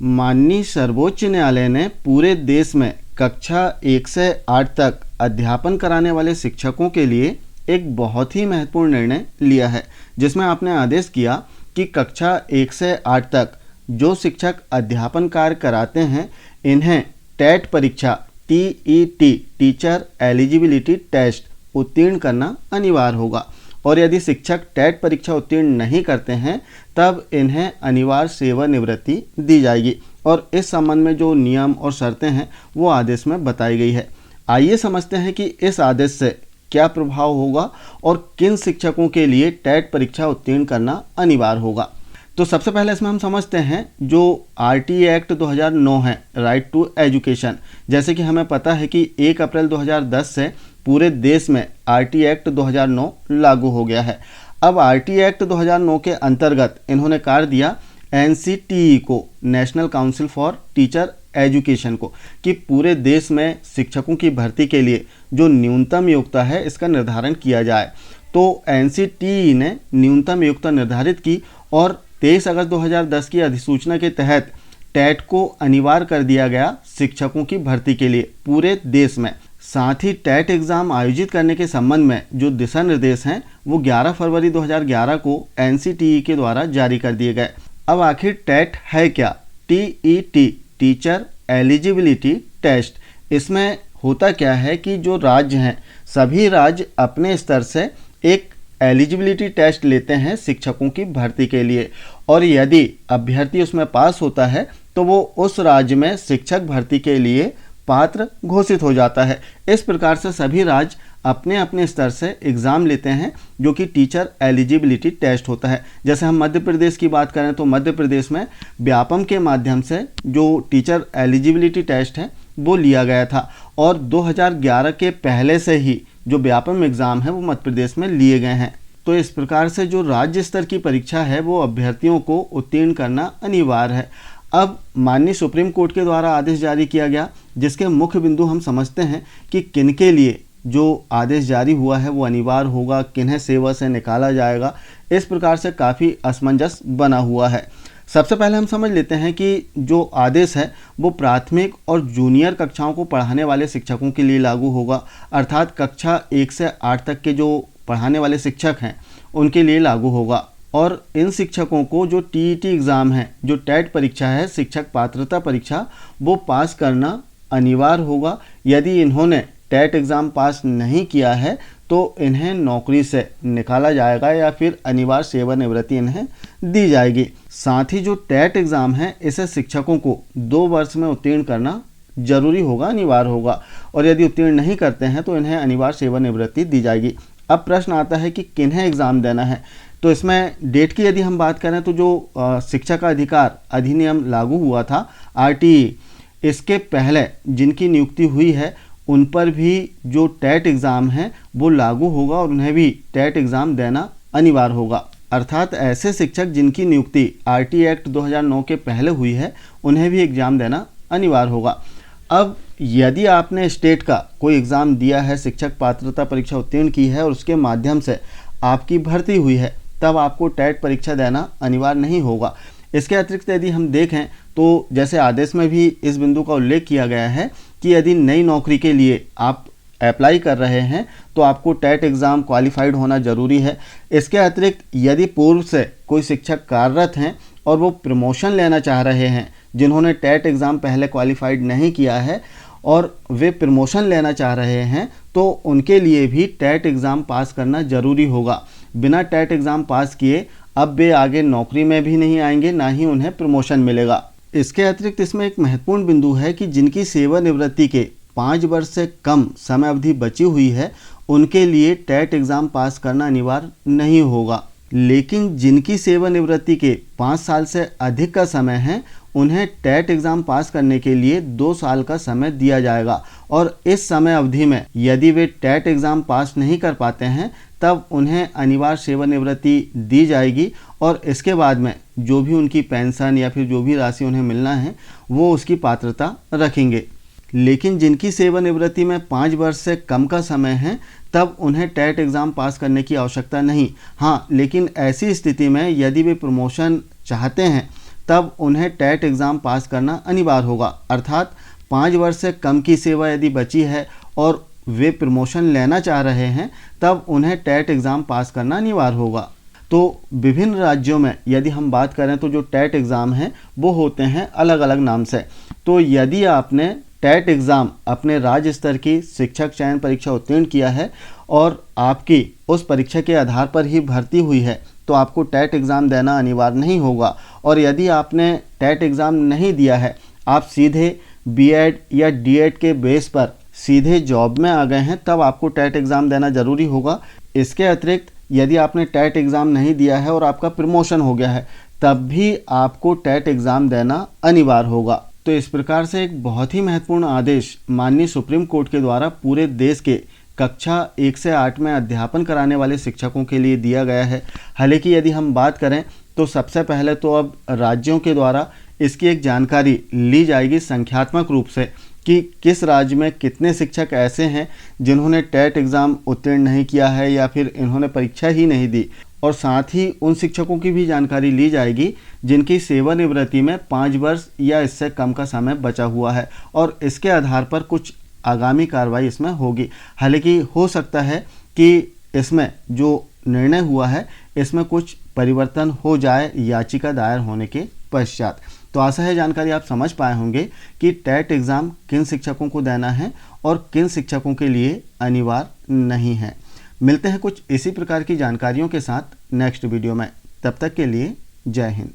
माननीय सर्वोच्च न्यायालय ने पूरे देश में कक्षा 1 से 8 तक अध्यापन कराने वाले शिक्षकों के लिए एक बहुत ही महत्वपूर्ण निर्णय लिया है, जिसमें आपने आदेश किया कि कक्षा 1 से 8 तक जो शिक्षक अध्यापन कार्य कराते हैं इन्हें टेट परीक्षा TET टीचर एलिजिबिलिटी टेस्ट उत्तीर्ण करना अनिवार्य होगा और यदि शिक्षक टेट परीक्षा उत्तीर्ण नहीं करते हैं तब इन्हें अनिवार्य सेवानिवृत्ति दी जाएगी और इस संबंध में जो नियम और शर्तें हैं वो आदेश में बताई गई है। आइए समझते हैं कि इस आदेश से क्या प्रभाव होगा और किन शिक्षकों के लिए टेट परीक्षा उत्तीर्ण करना अनिवार्य होगा। तो सबसे पहले इसमें हम समझते हैं जो RTE एक्ट 2009 है, राइट टू एजुकेशन। जैसे कि हमें पता है कि 1 अप्रैल 2010 से पूरे देश में RTE एक्ट 2009 लागू हो गया है। अब RTE एक्ट 2009 के अंतर्गत इन्होंने कार्य दिया NCTE को, national council for teacher education को, कि पूरे देश में शिक्षकों की भर्ती के लिए जो न्यूनतम योग्यता है इसका निर्धारण किया जाए। तो NCTE ने न्यूनतम योग्यता निर्धारित की और 23 अगस्त 2010 की अधिसूचना के तहत टेट को अनिवार्य कर दिया गया शिक्षकों की भर्ती के लिए पूरे देश में। साथ ही टेट एग्ज़ाम आयोजित करने के संबंध में जो दिशा निर्देश हैं वो 11 फरवरी 2011 को NCTE के द्वारा जारी कर दिए गए। अब आखिर टेट है क्या? TET teacher eligibility test. इसमें होता क्या है कि जो राज्य हैं सभी राज्य अपने स्तर से एक एलिजिबिलिटी टेस्ट लेते हैं शिक्षकों की भर्ती के लिए और यदि अभ्यर्थी उसमें पास होता है तो वो उस राज्य में शिक्षक भर्ती के लिए पात्र घोषित हो जाता है। इस प्रकार से सभी राज्य अपने अपने स्तर से एग्ज़ाम लेते हैं जो कि टीचर एलिजिबिलिटी टेस्ट होता है। जैसे हम मध्य प्रदेश की बात करें तो मध्य प्रदेश में व्यापम के माध्यम से जो टीचर एलिजिबिलिटी टेस्ट है वो लिया गया था और 2011 के पहले से ही जो व्यापम एग्ज़ाम है वो मध्य प्रदेश में लिए गए हैं। तो इस प्रकार से जो राज्य स्तर की परीक्षा है वो अभ्यर्थियों को उत्तीर्ण करना अनिवार्य है। अब माननीय सुप्रीम कोर्ट के द्वारा आदेश जारी किया गया जिसके मुख्य बिंदु हम समझते हैं कि किनके लिए जो आदेश जारी हुआ है वो अनिवार्य होगा, किन्हें सेवा से निकाला जाएगा। इस प्रकार से काफ़ी असमंजस बना हुआ है। सबसे पहले हम समझ लेते हैं कि जो आदेश है वो प्राथमिक और जूनियर कक्षाओं को पढ़ाने वाले शिक्षकों के लिए लागू होगा, अर्थात कक्षा 1 से 8 तक के जो पढ़ाने वाले शिक्षक हैं उनके लिए लागू होगा। और इन शिक्षकों को जो TET एग्ज़ाम है, जो टेट परीक्षा है, शिक्षक पात्रता परीक्षा, वो पास करना अनिवार्य होगा। यदि इन्होंने टेट एग्ज़ाम पास नहीं किया है तो इन्हें नौकरी से निकाला जाएगा या फिर अनिवार्य सेवानिवृत्ति इन्हें दी जाएगी। साथ ही जो टेट एग्ज़ाम है इसे शिक्षकों को 2 वर्ष में उत्तीर्ण करना जरूरी होगा, अनिवार्य होगा और यदि उत्तीर्ण नहीं करते हैं तो इन्हें अनिवार्य सेवानिवृत्ति दी जाएगी। अब प्रश्न आता है कि किन्हें एग्ज़ाम देना है। तो इसमें डेट की यदि हम बात करें तो जो शिक्षक अधिकार अधिनियम लागू हुआ था RTE, इसके पहले जिनकी नियुक्ति हुई है उन पर भी जो टेट एग्ज़ाम है वो लागू होगा और उन्हें भी टेट एग्ज़ाम देना अनिवार्य होगा। अर्थात ऐसे शिक्षक जिनकी नियुक्ति RTE एक्ट 2009 के पहले हुई है उन्हें भी एग्ज़ाम देना अनिवार्य होगा। अब यदि आपने स्टेट का कोई एग्ज़ाम दिया है, शिक्षक पात्रता परीक्षा उत्तीर्ण की है और उसके माध्यम से आपकी भर्ती हुई है, तब आपको टेट परीक्षा देना अनिवार्य नहीं होगा। इसके अतिरिक्त यदि हम देखें तो जैसे आदेश में भी इस बिंदु का उल्लेख किया गया है कि यदि नई नौकरी के लिए आप अप्लाई कर रहे हैं तो आपको टेट एग्ज़ाम क्वालिफाइड होना ज़रूरी है। इसके अतिरिक्त यदि पूर्व से कोई शिक्षक कार्यरत हैं और वो प्रमोशन लेना चाह रहे हैं, जिन्होंने टेट एग्ज़ाम पहले क्वालिफाइड नहीं किया है और वे प्रमोशन लेना चाह रहे हैं, तो उनके लिए भी टेट एग्ज़ाम पास करना ज़रूरी होगा। बिना टेट एग्ज़ाम पास किए अब वे आगे नौकरी में भी नहीं आएंगे, ना ही उन्हें प्रमोशन मिलेगा। इसके अतिरिक्त इसमें एक महत्वपूर्ण बिंदु है कि जिनकी सेवानिवृत्ति के 5 वर्ष से कम समय अवधि बची हुई है उनके लिए टेट एग्ज़ाम पास करना अनिवार्य नहीं होगा, लेकिन जिनकी सेवानिवृत्ति के 5 साल से अधिक का समय है उन्हें टेट एग्ज़ाम पास करने के लिए 2 साल का समय दिया जाएगा और इस समय अवधि में यदि वे टेट एग्ज़ाम पास नहीं कर पाते हैं तब उन्हें अनिवार्य सेवानिवृत्ति दी जाएगी और इसके बाद में जो भी उनकी पेंशन या फिर जो भी राशि उन्हें मिलना है वो उसकी पात्रता रखेंगे। लेकिन जिनकी सेवानिवृत्ति में 5 वर्ष से कम का समय है तब उन्हें टेट एग्ज़ाम पास करने की आवश्यकता नहीं। हाँ, लेकिन ऐसी स्थिति में यदि वे प्रमोशन चाहते हैं तब उन्हें टेट एग्ज़ाम पास करना अनिवार्य होगा। अर्थात 5 वर्ष से कम की सेवा यदि बची है और वे प्रमोशन लेना चाह रहे हैं, तब उन्हें टेट एग्ज़ाम पास करना अनिवार्य होगा। तो विभिन्न राज्यों में यदि हम बात करें तो जो टेट एग्ज़ाम हैं वो होते हैं अलग अलग नाम से। तो यदि आपने टेट एग्ज़ाम अपने राज्य स्तर की शिक्षक चयन परीक्षा उत्तीर्ण किया है और आपकी उस परीक्षा के आधार पर ही भर्ती हुई है, तो आपको टेट एग्ज़ाम देना अनिवार्य नहीं होगा। और यदि आपने टेट एग्ज़ाम नहीं दिया है, आप सीधे बीएड या डीएड के बेस पर सीधे जॉब में आ गए हैं, तब आपको टेट एग्ज़ाम देना ज़रूरी होगा। इसके अतिरिक्त यदि आपने टेट एग्ज़ाम नहीं दिया है और आपका प्रमोशन हो गया है, तब भी आपको टेट एग्ज़ाम देना अनिवार्य होगा। तो इस प्रकार से एक बहुत ही महत्वपूर्ण आदेश माननीय सुप्रीम कोर्ट के द्वारा पूरे देश के कक्षा 1 से 8 में अध्यापन कराने वाले शिक्षकों के लिए दिया गया है। हालांकि यदि हम बात करें तो सबसे पहले तो अब राज्यों के द्वारा इसकी एक जानकारी ली जाएगी संख्यात्मक रूप से कि किस राज्य में कितने शिक्षक ऐसे हैं जिन्होंने टेट एग्ज़ाम उत्तीर्ण नहीं किया है या फिर इन्होंने परीक्षा ही नहीं दी, और साथ ही उन शिक्षकों की भी जानकारी ली जाएगी जिनकी सेवानिवृत्ति में 5 वर्ष या इससे कम का समय बचा हुआ है, और इसके आधार पर कुछ आगामी कार्रवाई इसमें होगी। हालांकि हो सकता है कि इसमें जो निर्णय हुआ है इसमें कुछ परिवर्तन हो जाए याचिका दायर होने के पश्चात। तो आशा है जानकारी आप समझ पाए होंगे कि टेट एग्ज़ाम किन शिक्षकों को देना है और किन शिक्षकों के लिए अनिवार्य नहीं है। मिलते हैं कुछ इसी प्रकार की जानकारियों के साथ नेक्स्ट वीडियो में। तब तक के लिए जय हिंद।